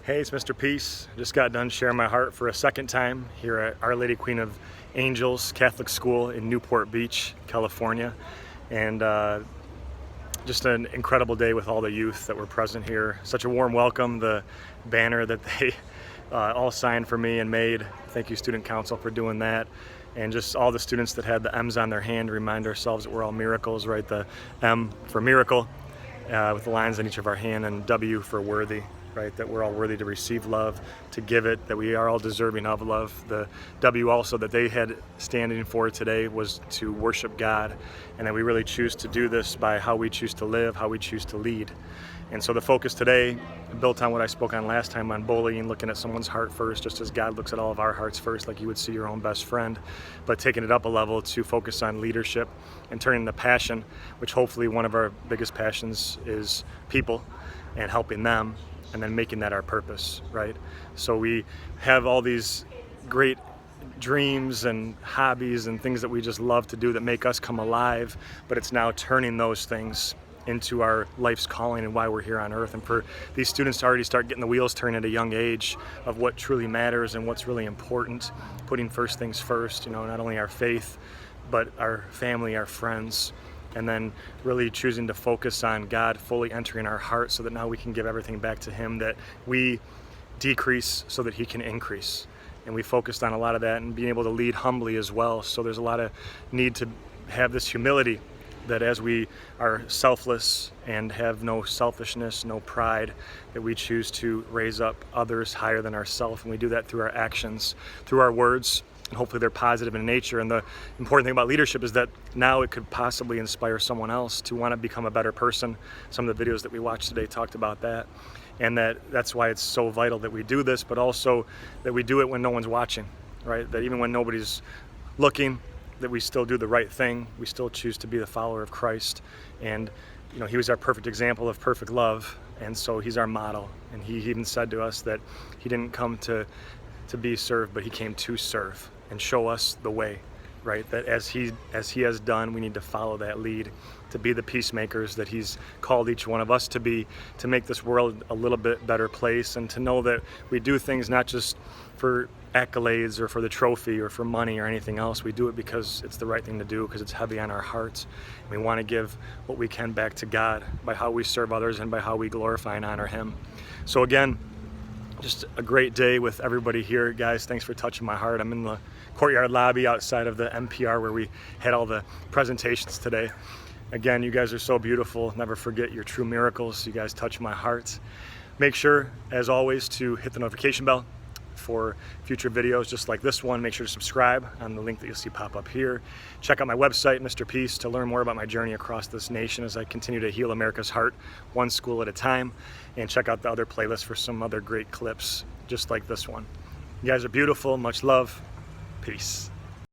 Hey, it's Mr. Peace. Just got done sharing my heart for a second time here at Our Lady Queen of Angels Catholic School in Newport Beach, California. And just an incredible day with all the youth that were present here. Such a warm welcome. The banner that they all signed for me and made. Thank you, Student Council, for doing that. And just all the students that had the M's on their hand, remind ourselves that we're all miracles, right? The M for miracle with the lines on each of our hand, and W for worthy. Right, that we're all worthy to receive love, to give it, that we are all deserving of love. The W also that they had standing for today was to worship God, and that we really choose to do this by how we choose to live, how we choose to lead. And so the focus today, built on what I spoke on last time on bullying, looking at someone's heart first, just as God looks at all of our hearts first, like you would see your own best friend, but taking it up a level to focus on leadership and turning the passion, which hopefully one of our biggest passions is people and helping them, and then making that our purpose, right? So we have all these great dreams and hobbies and things that we just love to do that make us come alive, but it's now turning those things into our life's calling and why we're here on earth. And for these students to already start getting the wheels turned at a young age of what truly matters and what's really important, putting first things first, not only our faith, but our family, our friends, and then really choosing to focus on God fully entering our heart so that now we can give everything back to Him, that we decrease so that He can increase. And we focused on a lot of that and being able to lead humbly as well. So there's a lot of need to have this humility, that as we are selfless and have no selfishness, no pride, that we choose to raise up others higher than ourselves. And we do that through our actions, through our words, and hopefully they're positive in nature. And the important thing about leadership is that now it could possibly inspire someone else to want to become a better person. Some of the videos that we watched today talked about that. And that's why it's so vital that we do this, but also that we do it when no one's watching, right? That even when nobody's looking, that we still do the right thing. We still choose to be the follower of Christ. And He was our perfect example of perfect love. And so He's our model. And He even said to us that He didn't come to be served, but He came to serve and show us the way, right? That as he has done, we need to follow that lead, to be the peacemakers that He's called each one of us to be, to make this world a little bit better place, and to know that we do things not just for accolades or for the trophy or for money or anything else. We do it because it's the right thing to do, because it's heavy on our hearts. We want to give what we can back to God by how we serve others and by how we glorify and honor Him. So again, just a great day with everybody here. Guys, thanks for touching my heart. I'm in the courtyard lobby outside of the NPR where we had all the presentations today. Again, you guys are so beautiful. Never forget your true miracles. You guys touch my heart. Make sure, as always, to hit the notification bell for future videos just like this one. Make sure to subscribe on the link that you'll see pop up here. Check out my website, Mr. Peace, to learn more about my journey across this nation as I continue to heal America's heart one school at a time. And check out the other playlists for some other great clips just like this one. You guys are beautiful. Much love. Peace.